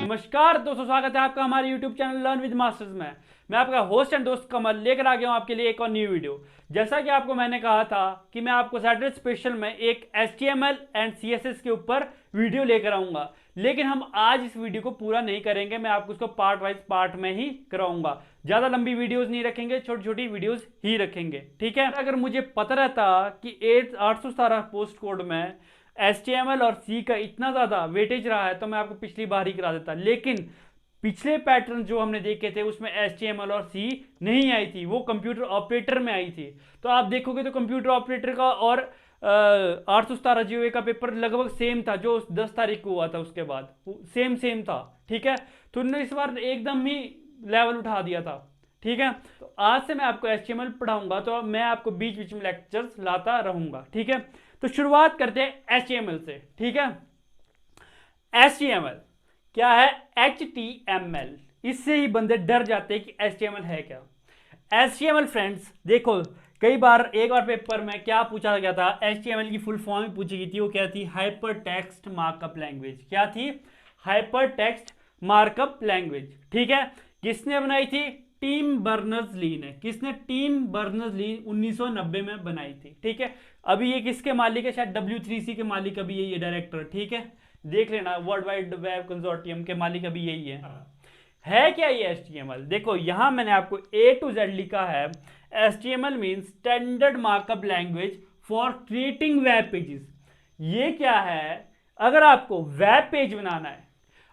नमस्कार दोस्तों, स्वागत है आपका हमारे YouTube channel learn with masters में। मैं आपका होस्ट एंड दोस्त कमल लेकर आ गया हूं आपके लिए एक और न्यू वीडियो। जैसा कि आपको मैंने कहा था कि मैं आपको सैटरडे स्पेशल में एक HTML एंड CSS के ऊपर वीडियो लेकर आऊंगा, लेकिन हम आज इस वीडियो को पूरा नहीं करेंगे। मैं आपको इसको पार्ट वाइज पार्ट में ही कराऊंगा। ज़्यादा लंबी वीडियोज़ नहीं रखेंगे, छोटी छोटी वीडियोज़ ही रखेंगे, ठीक है। अगर मुझे पता रहता कि 817 पोस्ट कोड में HTML और C का इतना ज़्यादा वेटेज रहा है तो मैं आपको पिछली बार ही करा देता, लेकिन पिछले पैटर्न जो हमने देखे थे उसमें HTML और C नहीं आई थी, वो कंप्यूटर ऑपरेटर में आई थी। तो आप देखोगे तो कंप्यूटर ऑपरेटर का और 817 GOA का पेपर लगभग सेम था जो 10 तारीख को हुआ था, उसके बाद सेम था, ठीक है। तो उन्होंने इस बार एकदम ही लेवल उठा दिया था, ठीक है। तो आज से मैं आपको HTML पढ़ाऊंगा, तो मैं आपको बीच बीच में लेक्चर्स लाता रहूंगा, ठीक है। तो शुरुआत करते हैं HTML से, ठीक है। HTML क्या है? HTML, इससे ही बंदे डर जाते हैं कि HTML है क्या। HTML फ्रेंड्स देखो, कई बार एक बार पेपर में क्या पूछा गया था, HTML की फुल फॉर्म ही पूछी गई थी। वो क्या थी? Hyper text markup language. क्या थी? हाइपर टेक्स्ट मार्कअप लैंग्वेज, ठीक है। किसने बनाई थी? टिम बर्नर्स-ली ने। किसने? टिम बर्नर्स-ली 1990 में बनाई थी, ठीक है। अभी ये किसके मालिक है? शायद W3C के मालिक अभी यही है, डायरेक्टर, ठीक है। देख लेना, वर्ल्ड वाइड वेब कंसोर्टियम के मालिक अभी यही है क्या ये HTML? देखो यहां मैंने आपको A to Z लिखा है। HTML means standard markup language for creating web pages. ये क्या है? अगर आपको वेब पेज बनाना है,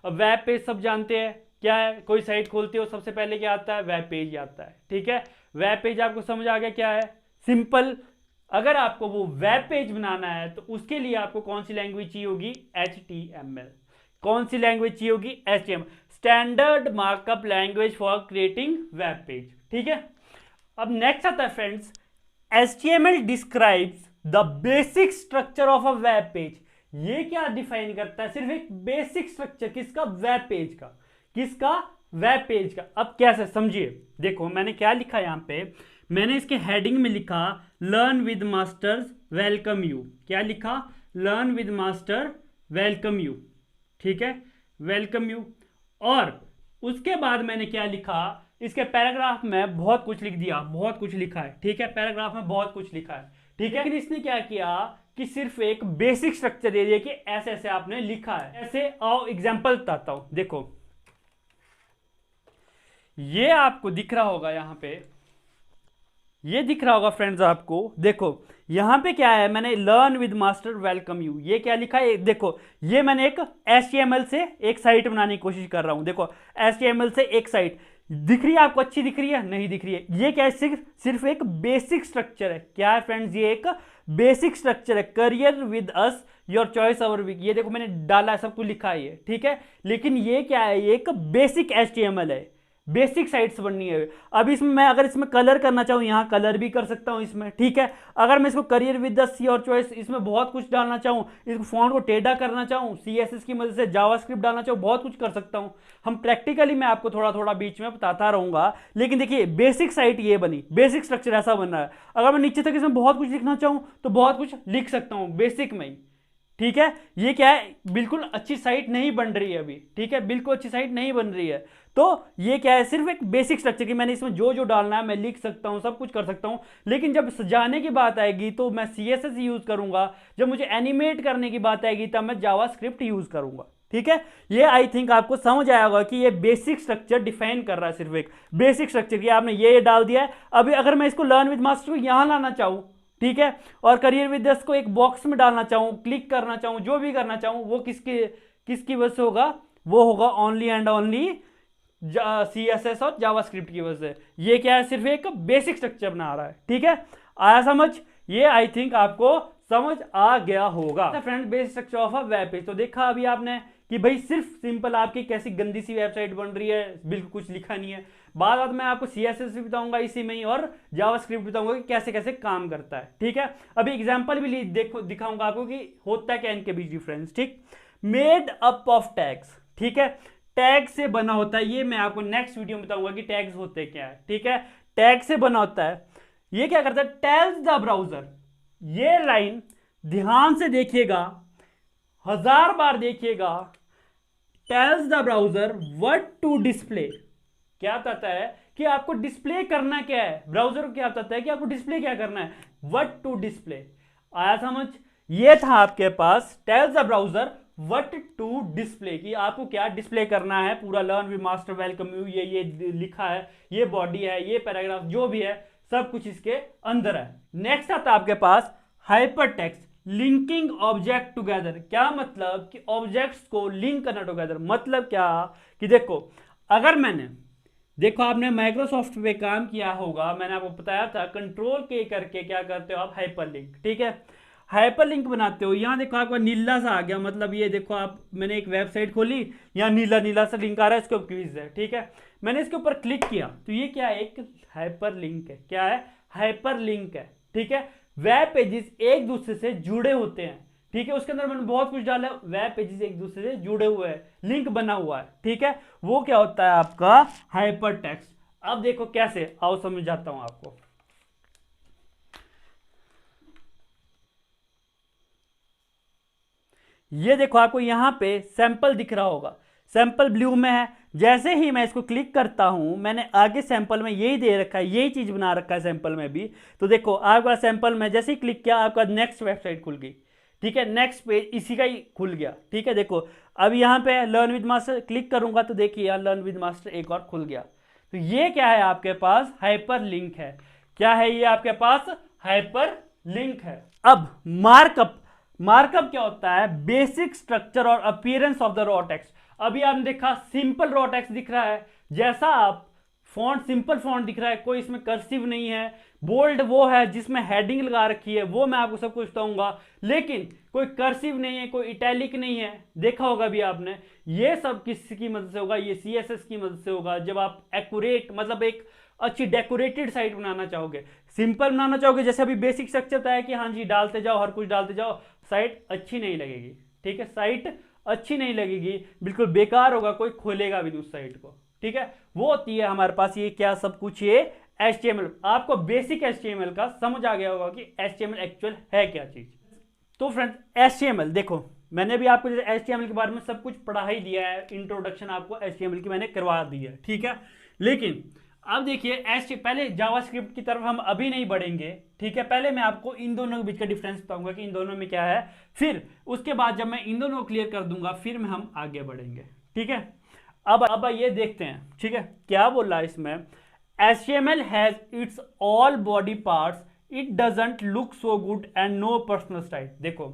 अब वेब पेज सब जानते हैं क्या है। कोई साइट खोलते हो सबसे पहले क्या आता है? वेब पेज आता है, ठीक है। वेब पेज आपको समझ आ गया क्या है? सिंपल। अगर आपको वो वेब पेज बनाना है तो उसके लिए आपको कौन सी लैंग्वेज चाहिए होगी? HTML। कौन सी लैंग्वेज चाहिए होगी? HTML, standard markup language for creating web page, ठीक है। अब नेक्स्ट आता है friends, HTML describes the basic structure of a web page. ये क्या डिफाइन करता है? सिर्फ एक बेसिक स्ट्रक्चर। किसका? वेब पेज का। किसका? वेब पेज का। अब कैसे समझिए, देखो मैंने क्या लिखा यहां पे। मैंने इसके हेडिंग में लिखा learn with masters welcome you. क्या लिखा? Learn with master welcome you, ठीक है, वेलकम यू। और उसके बाद मैंने क्या लिखा, इसके पैराग्राफ में बहुत कुछ लिख दिया, बहुत कुछ लिखा है, ठीक है। पैराग्राफ में बहुत कुछ लिखा है, ठीक है। लेकिन इसने क्या किया कि सिर्फ एक बेसिक स्ट्रक्चर दे दिया कि ऐसे ऐसे आपने लिखा है। ऐसे आओ एग्जांपल बताता हूं। देखो ये आपको दिख रहा होगा, यहां पे ये दिख रहा होगा फ्रेंड्स आपको। देखो यहां पे क्या है, मैंने learn with master welcome you, ये क्या लिखा है? देखो ये मैंने एक HTML से एक साइट बनाने की कोशिश कर रहा हूं। देखो HTML से एक साइट दिख रही है आपको? अच्छी दिख रही है? नहीं दिख रही है। ये क्या है? सिर्फ एक बेसिक स्ट्रक्चर है। क्या है फ्रेंड्स? ये एक बेसिक स्ट्रक्चर है। Career with us, your choice our week. ये देखो मैंने डाला है, सब कुछ लिखा है ये, ठीक है। लेकिन ये क्या है? ये एक बेसिक HTML है, बेसिक साइट्स बननी है। अब इसमें मैं अगर इसमें कलर करना चाहूँ, यहाँ कलर भी कर सकता हूँ इसमें, ठीक है। अगर मैं इसको करियर विद द सी और चॉइस, इसमें बहुत कुछ डालना चाहूँ, इसको फॉन्ट को टेढ़ा करना चाहूँ, CSS की मदद से जावास्क्रिप्ट डालना चाहूँ, बहुत कुछ कर सकता हूँ। हम प्रैक्टिकली मैं आपको थोड़ा थोड़ा बीच में बताता रहूंगा। लेकिन देखिए बेसिक साइट ये बनी, बेसिक स्ट्रक्चर ऐसा बन रहा है। अगर मैं नीचे तक इसमें बहुत कुछ लिखना चाहूँ तो बहुत कुछ लिख सकता हूँ बेसिक में ही, ठीक है। ये क्या है? बिल्कुल अच्छी साइट नहीं बन रही है अभी, ठीक है, बिल्कुल अच्छी साइट नहीं बन रही है। तो ये क्या है? सिर्फ एक बेसिक स्ट्रक्चर की मैंने इसमें जो जो डालना है मैं लिख सकता हूं, सब कुछ कर सकता हूं। लेकिन जब सजाने की बात आएगी तो मैं CSS यूज करूंगा। जब मुझे एनिमेट करने की बात आएगी तब मैं जावास्क्रिप्ट यूज करूंगा, ठीक है। ये आई थिंक आपको समझ आया होगा कि ये बेसिक स्ट्रक्चर डिफाइन कर रहा है, सिर्फ एक बेसिक स्ट्रक्चर की आपने ये डाल दिया है। अभी अगर मैं इसको लर्न विद मास्टर को यहां लाना चाहूं, ठीक है, और करियर विद अस को एक बॉक्स में डालना चाहूं, क्लिक करना चाहूं, जो भी करना चाहूं, वो किसकी वजह से होगा? वो होगा ओनली एंड ओनली CSS और जावास्क्रिप्ट की वजह से। ये क्या है? सिर्फ एक बेसिक स्ट्रक्चर बना रहा है, ठीक है। आया समझ? ये आई थिंक आपको समझ आ गया होगा। Friend basic structure of a web page तो देखा अभी आपने कि भाई सिर्फ सिंपल आपकी कैसी गंदी सी वेबसाइट बन रही है, बिल्कुल कुछ लिखा नहीं है। बाद में आपको CSS भी बताऊंगा इसी में ही, और जावास्क्रिप्ट बताऊंगा कि कैसे कैसे काम करता है, ठीक है। अभी एग्जांपल भी देखो दिखाऊंगा आपको कि होता क्या इनके बीच डिफरेंस, ठीक। मेड अप ऑफ टैग्स, ठीक है, टैग से बना होता है। ये मैं आपको नेक्स्ट वीडियो में बताऊंगा कि टैग्स होते क्या है, ठीक है। टैग से बना होता है। ये क्या करता है? टेल्स द ब्राउजर, ये लाइन ध्यान से देखिएगा, 1000 बार देखिएगा, tells the browser what to display. क्या बताता है कि आपको डिस्प्ले करना क्या है, ब्राउजर को क्या बताता है कि आपको डिस्प्ले क्या करना है, व्हाट टू डिस्प्ले। आया समझ? ये था आपके पास tells the browser what to display, कि आपको क्या डिस्प्ले करना है। पूरा learn with master welcome you, ये लिखा है, ये बॉडी है, ये पैराग्राफ जो भी है सब कुछ इसके अंदर है। नेक्स्ट आता है आपके पास hypertext linking object together. क्या मतलब कि ऑब्जेक्ट्स को लिंक करना टुगेदर। मतलब क्या कि देखो, अगर मैंने, देखो आपने माइक्रोसॉफ्ट पे काम किया होगा, मैंने आपको बताया था कंट्रोल के करके क्या करते हो आप, हाइपर लिंक। ठीक है, हाइपर लिंक बनाते हो। यहाँ देखो आपका नीला सा आ गया, मतलब ये देखो आप, मैंने एक वेबसाइट खोली, यहाँ नीला नीला सा लिंक आ रहा है, इसके ऊपर क्विज है। ठीक है, मैंने इसके ऊपर क्लिक किया तो ये क्या है, एक हाइपर लिंक है। क्या है? हाइपर लिंक है। ठीक है, वेब पेजेस एक दूसरे से जुड़े होते हैं। ठीक है, उसके अंदर मैंने बहुत कुछ डाला है, वेब पेजेस एक दूसरे से जुड़े हुए हैं, लिंक बना हुआ है। ठीक है, वो क्या होता है आपका हाइपर टेक्स्ट। अब देखो कैसे, आओ समझाता हूं आपको। ये देखो आपको यहां पे सैंपल दिख रहा होगा, सैंपल ब्लू में है। जैसे ही मैं इसको क्लिक करता हूं, मैंने आगे सैंपल में यही दे रखा है, यही चीज बना रखा है सैंपल में भी। तो देखो आपका सैंपल में जैसे ही क्लिक किया, आपका नेक्स्ट वेबसाइट खुल गई। ठीक है, नेक्स्ट पेज इसी का ही खुल गया। ठीक है, देखो अब यहाँ पे लर्न विद मास्टर क्लिक करूंगा तो देखिए यार लर्न विद मास्टर एक और खुल गया। तो ये क्या है आपके पास, हाइपर लिंक है। क्या है ये आपके पास, हाइपर लिंक है। अब मार्कअप, मार्कअप क्या होता है, बेसिक स्ट्रक्चर और appearance of the raw text. अभी आपने देखा सिंपल रॉ टेक्स्ट दिख रहा है, जैसा आप फॉन्ट सिंपल फॉन्ट दिख रहा है, कोई इसमें कर्सिव नहीं है। बोल्ड वो है जिसमें हेडिंग लगा रखी है, वो मैं आपको सब कुछ बताऊंगा, लेकिन कोई कर्सिव नहीं है, कोई इटैलिक नहीं है। देखा होगा भी आपने। ये सब किसकी मदद से होगा, ये CSS की मदद से होगा। जब आप एक्यूरेट, मतलब एक अच्छी डेकोरेटेड साइट बनाना चाहोगे, सिंपल बनाना चाहोगे, जैसे अभी बेसिक स्ट्रक्चर था है कि हाँ जी डालते जाओ, हर कुछ डालते जाओ, साइट अच्छी नहीं लगेगी। ठीक है, साइट अच्छी नहीं लगेगी, बिल्कुल बेकार होगा, कोई खोलेगा भी नहीं उस साइट को। ठीक है, वो होती है हमारे पास ये क्या सब कुछ, ये HTML। आपको बेसिक HTML का समझ आ गया होगा कि HTML एक्चुअल है क्या चीज। तो फ्रेंड्स HTML देखो, मैंने भी आपको HTML के बारे में सब कुछ पढ़ा ही दिया है, इंट्रोडक्शन आपको HTML की मैंने करवा दी है। ठीक है, लेकिन अब देखिए पहले जावास्क्रिप्ट की तरफ हम अभी नहीं बढ़ेंगे। ठीक है, पहले मैं आपको इन दोनों के बीच का डिफरेंस बताऊंगा कि इन दोनों में क्या है, फिर उसके बाद जब मैं इन दोनों को क्लियर कर दूंगा फिर में हम आगे बढ़ेंगे। ठीक है, अब ये देखते हैं। ठीक है, क्या बोल रहा है इसमें, HTML has its all body parts, it doesn't look so good and no personal style. देखो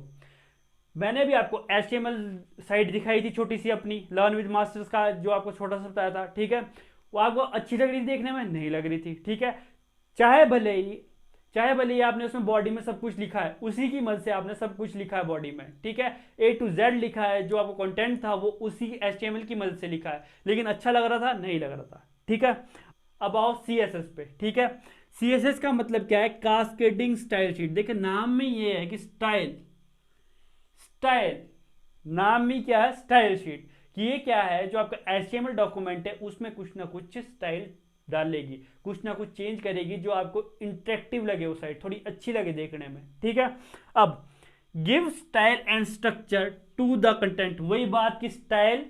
मैंने भी आपको HTML साइट दिखाई थी छोटी सी अपनी लर्न विद मास्टर्स का, जो आपको छोटा सा बताया था। ठीक है, वो आपको अच्छी लग रही थी देखने में, नहीं लग रही थी। ठीक है, चाहे भले ही आपने उसमें बॉडी में सब कुछ लिखा है, उसी की मदद से आपने सब कुछ लिखा है बॉडी में। ठीक है, A to Z लिखा है, जो आपको कंटेंट था वो उसी HTML की मदद से लिखा है, लेकिन अच्छा लग रहा था, नहीं लग रहा था। ठीक है, अब आओ CSS पे। ठीक है, CSS का मतलब क्या है, कास्केडिंग स्टाइल शीट। देखिए नाम में ये है कि स्टाइल, नाम में क्या है, स्टाइल शीट, कि ये क्या है, जो आपका HTML डॉक्यूमेंट है उसमें कुछ ना कुछ स्टाइल डालेगी, कुछ ना कुछ चेंज करेगी, जो आपको इंटरेक्टिव लगे, वो साइट थोड़ी अच्छी लगे देखने में। ठीक है, अब give style and structure to the content, वही बात की स्टाइल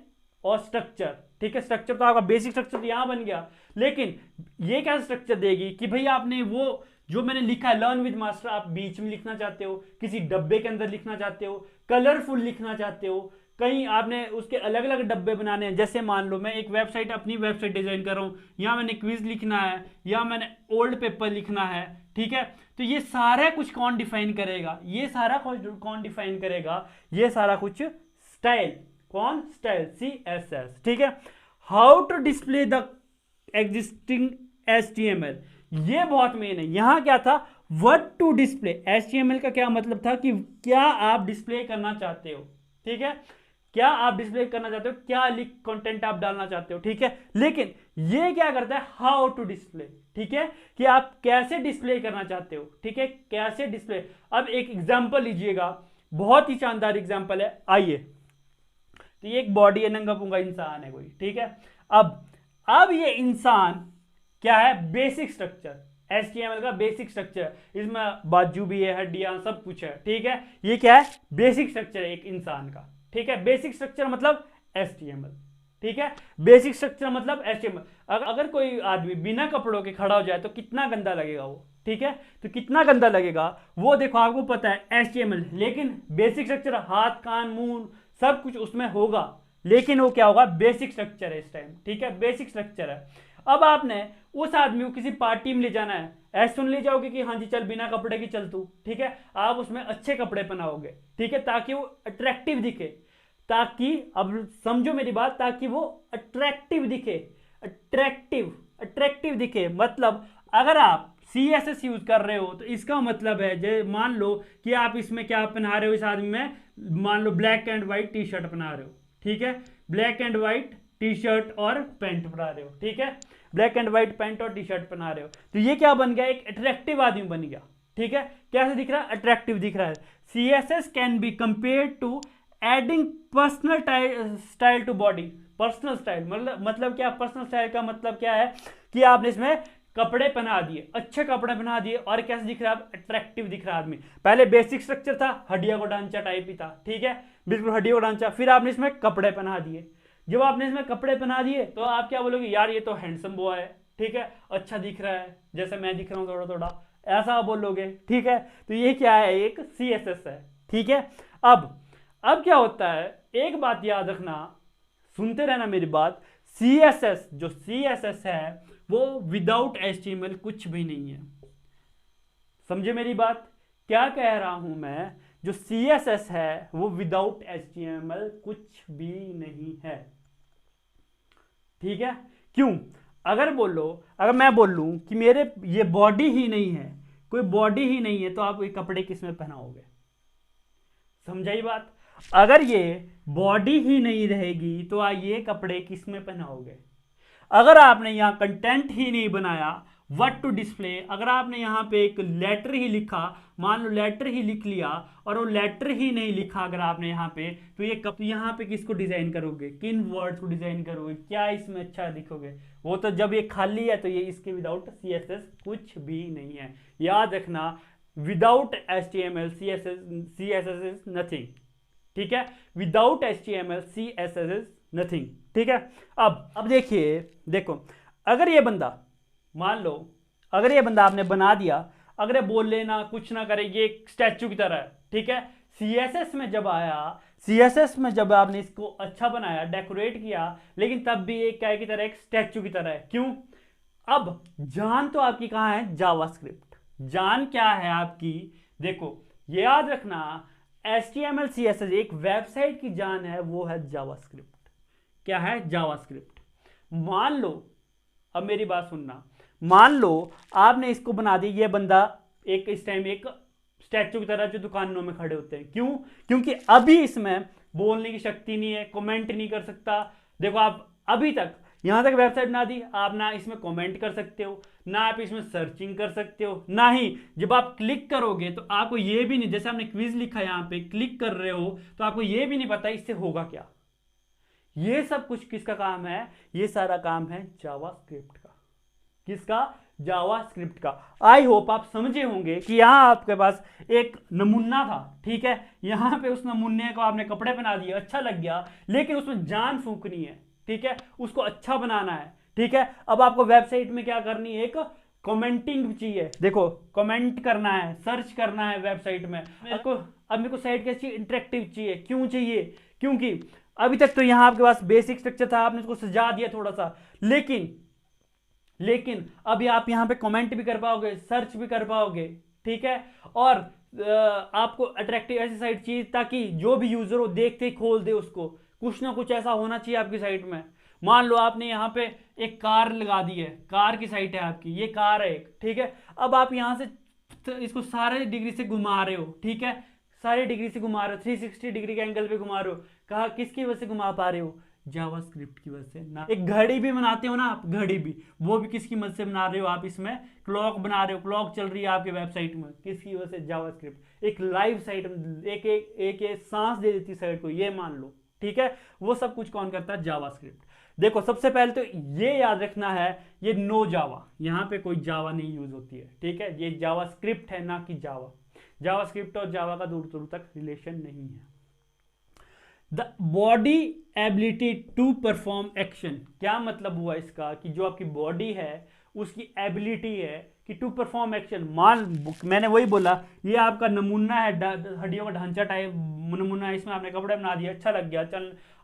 और स्ट्रक्चर। ठीक है, स्ट्रक्चर तो आपका बेसिक स्ट्रक्चर तो यहां बन गया, लेकिन ये क्या स्ट्रक्चर देगी कि भाई आपने वो जो मैंने लिखा है लर्न विद मास्टर, आप बीच में लिखना चाहते हो, किसी डब्बे के अंदर लिखना चाहते हो, कलरफुल लिखना चाहते हो, कहीं आपने उसके अलग अलग डब्बे बनाने हैं। जैसे मान लो मैं एक वेबसाइट, अपनी वेबसाइट डिजाइन कर रहा हूं, यहां मैंने क्विज लिखना है, या मैंने ओल्ड पेपर लिखना है। ठीक है, तो ये सारा कुछ कौन डिफाइन करेगा, ये सारा कुछ कौन डिफाइन करेगा, ये सारा कुछ स्टाइल, कौन, स्टाइल, CSS। ठीक है, how to display the existing HTML, ये बहुत मेन है। यहां क्या था, व्हाट टू डिस्प्ले। HTML का क्या मतलब था कि क्या आप डिस्प्ले करना चाहते हो। ठीक है, क्या आप डिस्प्ले करना चाहते हो, क्या कंटेंट आप डालना चाहते हो। ठीक है, लेकिन ये क्या करता है, हाउ टू डिस्प्ले। ठीक है, कि आप कैसे डिस्प्ले करना चाहते हो। ठीक है, कैसे डिस्प्ले। अब एक एग्जांपल लीजिएगा, बहुत ही शानदार एग्जांपल है, आइए। तो ये एक बॉडी है, नंगा पुंगा इंसान है कोई। ठीक है, अब ये इंसान क्या है, बेसिक स्ट्रक्चर HTML का बेसिक स्ट्रक्चर। इसमें बाजू भी है, हड्डियां, सब कुछ है, ठीक है। ये क्या है? बेसिक स्ट्रक्चर है एक इंसान का, ठीक है। बेसिक स्ट्रक्चर मतलब HTML, ठीक है। बेसिक स्ट्रक्चर मतलब HTML। अगर कोई आदमी बिना कपड़ों के खड़ा हो जाए तो कितना गंदा लगेगा वो, ठीक है। तो कितना गंदा लगेगा वो देखो, आपको पता है HTML, लेकिन बेसिक स्ट्रक्चर हाथ, कान, मुंह सब कुछ उसमें होगा, लेकिन वो क्या होगा? बेसिक स्ट्रक्चर है इस टाइम, ठीक है। बेसिक स्ट्रक्चर है। अब आपने उस आदमी को किसी पार्टी में ले जाना है, ऐसे सुन ले जाओगे कि हाँ जी चल बिना कपड़े की चल तू, ठीक है। आप उसमें अच्छे कपड़े पहनाओगे, ठीक है, ताकि वो अट्रैक्टिव दिखे, ताकि, अब समझो मेरी बात, ताकि वो अट्रैक्टिव दिखे। अट्रैक्टिव, अट्रैक्टिव दिखे मतलब अगर आप CSS यूज कर रहे हो तो इसका मतलब है, जैसे मान लो कि आप इसमें क्या पहना रहे हो, इस आदमी में मान लो black and white T shirt पहना रहे हो, ठीक है। Black and white T shirt और पैंट पहना रहे हो, ठीक है। ब्लैक एंड व्हाइट पैंट और टी शर्ट पहना रहे हो, तो ये क्या बन गया? एक अट्रैक्टिव आदमी बन गया, ठीक है। कैसे दिख रहा है? अट्रैक्टिव दिख रहा है। CSS can be compare to adding personal style to body. Personal style मतलब क्या? पर्सनल स्टाइल का मतलब क्या है कि आपने इसमें कपड़े पहना दिए, अच्छे कपड़े पहना दिए, और कैसे दिख रहा है? अट्रैक्टिव दिख रहा है आदमी। पहले बेसिक स्ट्रक्चर था, हड्डियों को ढांचा टाइप ही था, ठीक है, बिल्कुल हड्डियों को ढांचा। फिर आपने इसमें कपड़े पहना दिए। जब आपने इसमें कपड़े पहना दिए तो आप क्या बोलोगे? यार ये तो हैंडसम बॉय है, ठीक है, अच्छा दिख रहा है, जैसे मैं दिख रहा हूँ थोड़ा थोड़ा, ऐसा आप बोलोगे, ठीक है। तो ये क्या है? एक CSS है, ठीक है। अब क्या होता है, एक बात याद रखना, सुनते रहना मेरी बात। CSS, जो CSS है वो विदाउट HTML कुछ भी नहीं है। समझे मेरी बात? क्या कह रहा हूं मैं? जो CSS है वो विदाउट HTML कुछ भी नहीं है, ठीक है। क्यों? अगर मैं बोल लूं कि मेरे ये बॉडी ही नहीं है, कोई बॉडी ही नहीं है, तो आप ये कपड़े किस में पहनाओगे? समझाई बात? अगर ये बॉडी ही नहीं रहेगी तो ये कपड़े किस में पहनाओगे? अगर आपने यहां कंटेंट ही नहीं बनाया, व्हाट टू डिस्प्ले, अगर आपने यहां पे एक लेटर ही लिखा, मान लो लेटर ही लिख लिया, और वो लेटर ही नहीं लिखा अगर आपने यहां पे, तो ये यहां पे किसको डिजाइन करोगे? किन वर्ड्स को डिजाइन करोगे? क्या इसमें अच्छा दिखोगे? वो तो जब ये खाली है तो ये इसके विदाउट CSS कुछ भी नहीं है। याद रखना, without HTML CSS is nothing, ठीक है। Without HTML CSS is nothing, ठीक है। अब देखो, अगर ये बंदा, मान लो अगर ये बंदा आपने बना दिया, अगर ये बोल लेना कुछ ना करे, ये एक स्टैचू की तरह है, ठीक है। CSS में जब आपने इसको अच्छा बनाया, डेकोरेट किया, लेकिन तब भी एक क्या की तरह, एक स्टैचू की तरह है। क्यों? अब जान तो आपकी कहां है? जावास्क्रिप्ट। जान क्या है आपकी? देखो याद रखना, HTML CSS एक वेबसाइट की जान है, वो है जावास्क्रिप्ट। क्या है? जावास्क्रिप्ट। मान लो, अब मेरी बात सुनना, मान लो आपने इसको बना दी, ये बंदा एक इस टाइम एक स्टैचू की तरह जो दुकानों में खड़े होते हैं। क्यों? क्योंकि अभी इसमें बोलने की शक्ति नहीं है, कमेंट नहीं कर सकता। देखो आप अभी तक यहां तक वेबसाइट बना दी, आप ना इसमें कमेंट कर सकते हो, ना आप इसमें सर्चिंग कर सकते हो, ना ही जब आप क्लिक करोगे तो आपको ये भी नहीं, जैसे आपने क्विज लिखा यहां पे, क्लिक कर रहे हो तो आपको ये भी नहीं पता इससे होगा क्या। ये सब कुछ किसका काम है? ये सारा काम है जावास्क्रिप्ट का। किसका? जावास्क्रिप्ट का। आई होप आप समझे होंगे कि यहां आपके पास एक नमूना था, ठीक है। यहां पे उस नमूने को आपने कपड़े पहना दिए, अच्छा लग गया, लेकिन उसमें जान फूकनी है, ठीक है, उसको अच्छा बनाना है, ठीक है। अब आपको वेबसाइट में क्या करनी है? एक कमेंटिंग चाहिए। देखो कमेंट करना है, सर्च करना है वेबसाइट में। मेरे को साइट कैसी? इंटरेक्टिव चाहिए। क्यों चाहिए? क्योंकि अभी तक तो यहां आपके पास बेसिक स्ट्रक्चर था, आपने उसको सजा दिया थोड़ा सा, लेकिन अभी आप यहां पे कमेंट भी कर पाओगे, सर्च भी कर पाओगे, ठीक है। और आपको अट्रैक्टिव ऐसी साइट चाहिए ताकि जो भी यूजर हो देखते ही खोल दे उसको। कुछ ना कुछ ऐसा होना चाहिए आपकी साइट में। मान लो आपने यहाँ पे एक कार लगा दी है, कार की साइट है आपकी, ये कार है एक, ठीक है। अब आप यहाँ से इसको सारे डिग्री से घुमा रहे हो, ठीक है, सारे डिग्री से घुमा रहे हो, 360 डिग्री के एंगल पे घुमा रहे हो। कहा किसकी वजह से घुमा पा रहे हो? जावास्क्रिप्ट की वजह से ना। एक घड़ी भी बनाते हो ना आप, घड़ी भी, वो भी किसकी मदद से बना रहे हो आप? इसमें क्लॉक बना रहे हो, क्लॉक चल रही है आपके वेबसाइट में, किसकी वजह से? जावास्क्रिप्ट। एक लाइव साइट, एक सांस दे देती साइट को, ये मान लो, ठीक है। वो सब कुछ कौन करता है? जावास्क्रिप्ट। देखो सबसे पहले तो ये याद रखना है, ये नो जावा, यहाँ पे कोई जावा नहीं यूज होती है, ठीक है। ये जावा स्क्रिप्ट है ना कि जावा। जावा स्क्रिप्ट और जावा का दूर दूर तक रिलेशन नहीं है। The body ability to perform action, क्या मतलब हुआ इसका कि जो आपकी बॉडी है उसकी एबिलिटी है कि टू परफॉर्म एक्शन। मैंने वही बोला, ये आपका नमूना है, हड्डियों का ढांचा टाइप नमूना है, इसमें आपने कपड़े बना दिया, अच्छा लग गया,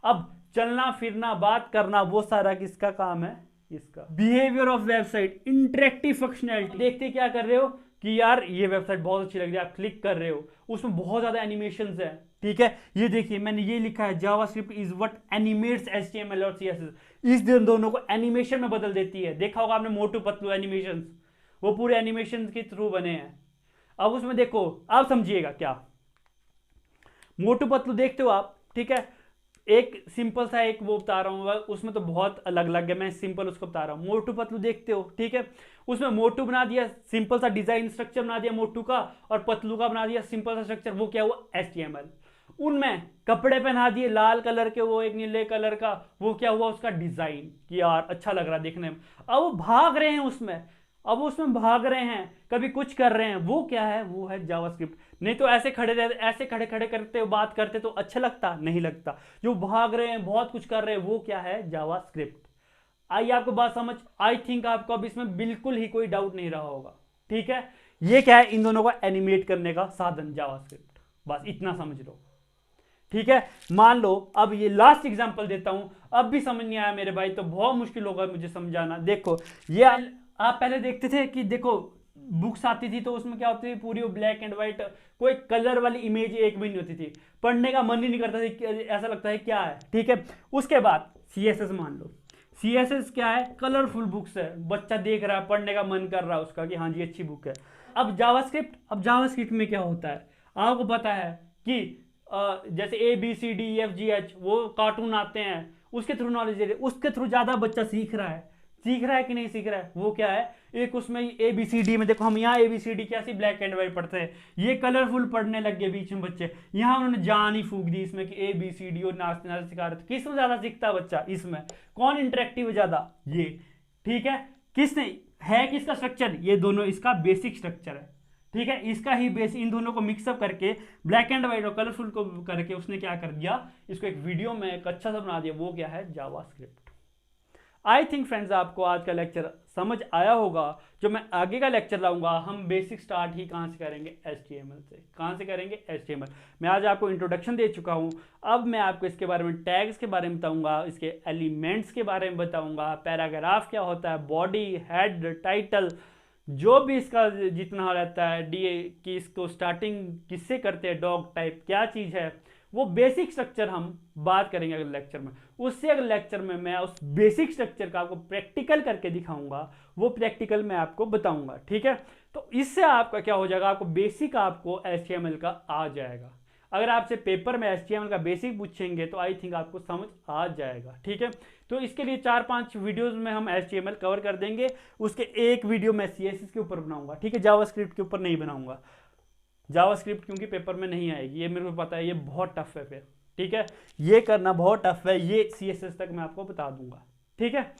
अब चलना फिरना बात करना वो सारा किसका काम है, इसका। Behaviour of website, interactive functionality, देखते क्या कर रहे हो कि यार ये वेबसाइट बहुत अच्छी लग रही है, आप क्लिक कर रहे हो, उसमें बहुत ज्यादा एनिमेशंस है, ठीक है। ये देखिए मैंने ये लिखा है, JavaScript is what animates HTML और सीएसएस, इस दोनों को एनिमेशन में बदल देती है। देखा होगा आपने मोटू पतलू एनिमेशंस, वो पूरे एनिमेशन के थ्रू बने हैं। अब उसमें देखो, आप समझिएगा क्या, मोटू पतलू देखते हो आप, ठीक है, एक सिंपल सा एक वो बता रहा हूँ, उसमें तो बहुत अलग अलग है, मैं सिंपल उसको बता रहा हूँ। मोटू पतलू देखते हो, ठीक है, उसमें मोटू बना दिया, सिंपल सा डिजाइन स्ट्रक्चर बना दिया मोटू का, और पतलू का बना दिया सिंपल सा स्ट्रक्चर, वो क्या हुआ, एचटीएमएल। उनमें कपड़े पहना दिए लाल कलर के, वो एक नीले कलर का, वो क्या हुआ, उसका डिजाइन, कि यार अच्छा लग रहा है देखने में। अब वो भाग रहे हैं उसमें, अब उसमें भाग रहे हैं, कभी कुछ कर रहे हैं, वो क्या है, वो है जावास्क्रिप्ट। नहीं तो ऐसे खड़े रहते, ऐसे खड़े खड़े करते बात करते तो अच्छा लगता, नहीं लगता। जो भाग रहे हैं, बहुत कुछ कर रहे हैं, वो क्या है, जावास्क्रिप्ट। आइए आपको बात समझ, आई थिंक आपको अब इसमें बिल्कुल ही कोई डाउट नहीं रहा होगा, ठीक है। ये क्या है, इन दोनों को एनिमेट करने का साधन जावास्क्रिप्ट, बस इतना समझ लो, ठीक है। मान लो अब ये लास्ट एग्जांपल देता हूं, अब भी समझ नहीं आया मेरे भाई तो बहुत मुश्किल होगा मुझे समझाना। देखो ये आप पहले देखते थे कि देखो बुक्स आती थी तो उसमें क्या होती थी, पूरी वो ब्लैक एंड व्हाइट, कोई कलर वाली इमेज एक भी नहीं होती थी, पढ़ने का मन ही नहीं करता था, ऐसा लगता है क्या है, ठीक है। उसके बाद सीएसएस मान लो, सीएसएस क्या है, कलरफुल बुक्स है, बच्चा देख रहा है, पढ़ने का मन कर रहा है उसका कि हाँ जी अच्छी बुक है। अब जावास्क्रिप्ट में क्या होता है, आपको पता है कि जैसे ABCDEFGH वो कार्टून आते हैं, उसके थ्रू नॉलेज दे रहे, उसके थ्रू ज्यादा बच्चा सीख रहा है कि नहीं सीख रहा है, वो क्या है, एक उसमें ABCD में देखो, हम यहाँ ABCD कैसी ब्लैक एंड व्हाइट पढ़ते हैं, ये कलरफुल पढ़ने लग गए बीच में बच्चे, यहाँ उन्होंने जान ही फूक दी इसमें कि ABCD और नाचते नाचते सिखा रहे थे। किसमें ज्यादा सीखता बच्चा, इसमें कौन इंटरेक्टिव ज्यादा, ये, ठीक है। किसने है किसका स्ट्रक्चर, ये दोनों इसका बेसिक स्ट्रक्चर है, ठीक है। इसका ही बेस, इन दोनों को मिक्सअप करके ब्लैक एंड व्हाइट और कलरफुल को करके उसने क्या कर दिया, इसको एक वीडियो में एक अच्छा सा बना दिया, वो क्या है, जावास्क्रिप्ट। आई थिंक फ्रेंड्स आपको आज का लेक्चर समझ आया होगा। जो मैं आगे का लेक्चर लाऊंगा, हम बेसिक स्टार्ट ही कहाँ से करेंगे, HTML से। कहाँ से करेंगे, HTML। मैं आज आपको इंट्रोडक्शन दे चुका हूँ, अब मैं आपको इसके बारे में, टैग्स के बारे में बताऊंगा, इसके एलिमेंट्स के बारे में बताऊंगा, पैराग्राफ क्या होता है, बॉडी, हेड, टाइटल, जो भी इसका जितना रहता है, डी कि इसको स्टार्टिंग किससे करते हैं, डॉग टाइप क्या चीज़ है, वो बेसिक स्ट्रक्चर हम बात करेंगे अगले लेक्चर में। उससे अगले लेक्चर में मैं उस बेसिक स्ट्रक्चर का आपको प्रैक्टिकल करके दिखाऊंगा, वो प्रैक्टिकल मैं आपको बताऊंगा, ठीक है। तो इससे आपका क्या हो जाएगा, आपको बेसिक आपको HTML का आ जाएगा। अगर आपसे पेपर में HTML का बेसिक पूछेंगे तो आई थिंक आपको समझ आ जाएगा, ठीक है। तो इसके लिए 4-5 वीडियोस में हम HTML कवर कर देंगे, उसके एक वीडियो मैं CSS के ऊपर बनाऊंगा, ठीक है, जावास्क्रिप्ट के ऊपर नहीं बनाऊंगा। जावास्क्रिप्ट क्योंकि पेपर में नहीं आएगी, ये मेरे को पता है, ये बहुत टफ है फिर, ठीक है, ये करना बहुत टफ है, ये CSS तक मैं आपको बता दूंगा, ठीक है।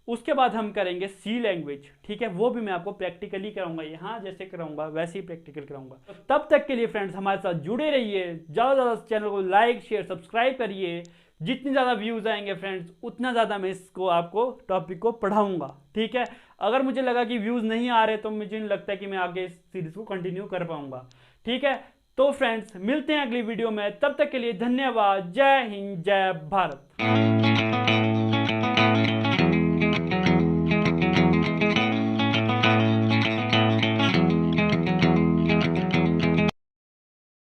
उसके बाद हम करेंगे C लैंग्वेज, ठीक है, वो भी मैं आपको प्रैक्टिकली कराऊंगा, यहाँ जैसे कराऊंगा वैसे ही प्रैक्टिकल कराऊंगा। तब तक के लिए फ्रेंड्स हमारे साथ जुड़े रहिए, ज़्यादा से ज़्यादा चैनल को लाइक शेयर सब्सक्राइब करिए, जितनी ज़्यादा व्यूज़ आएंगे फ्रेंड्स उतना ज़्यादा मैं इसको आपको टॉपिक को पढ़ाऊंगा, ठीक है। अगर मुझे लगा कि व्यूज़ नहीं आ रहे तो मुझे नहीं लगता कि मैं आगे इस सीरीज़ को कंटिन्यू कर पाऊंगा, ठीक है। तो फ्रेंड्स मिलते हैं अगली वीडियो में, तब तक के लिए धन्यवाद, जय हिंद जय भारत।